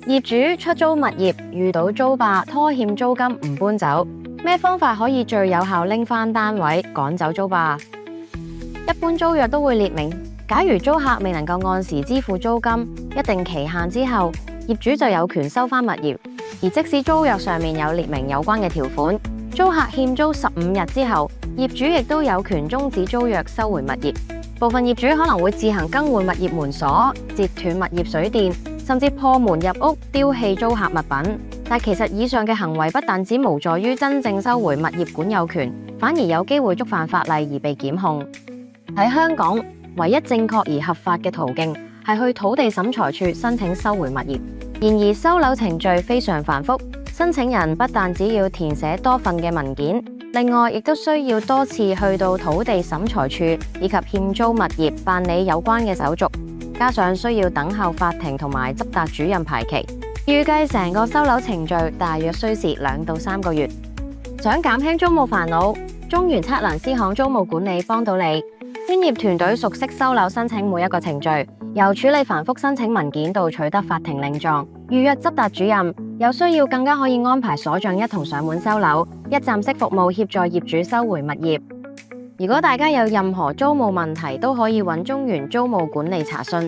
業主出租物業遇到租霸拖欠租金唔搬走，咩方法可以最有效拎返單位趕走租霸？一般租約都會列明，假如租客未能夠按時支付租金，一定期限之後，業主就有權收返物業。而即使租約上面有列明有關嘅條款，租客欠租15日之後，業主亦都有權終止租約收回物業。部分業主可能會自行更換物業門鎖、截斷物業水電，甚至破門入屋丟棄租客物品。但其實以上嘅行為不但只無助於真正收回物業管有權，反而有機會觸犯法例而被檢控。喺香港，唯一正確而合法嘅途徑係去土地審裁處申請收回物業。然而收樓程序非常繁複，申請人不但只要填寫多份嘅文件，另外亦都需要多次去到土地審裁處以及欠租物業辦理有關嘅手續，加上需要等候法庭同埋執達主任排期，預計成個收樓程序大約需時2到3個月。想減輕租務煩惱，中原測量師行租務管理幫到你。專業團隊熟悉收樓申請每一個程序，由處理繁複申請文件到取得法庭令狀、預約執達主任，有需要更加可以安排所長一同上門收樓，一站式服務協助業主收回物業。如果大家有任何租務問題，都可以揾中原租務管理查詢。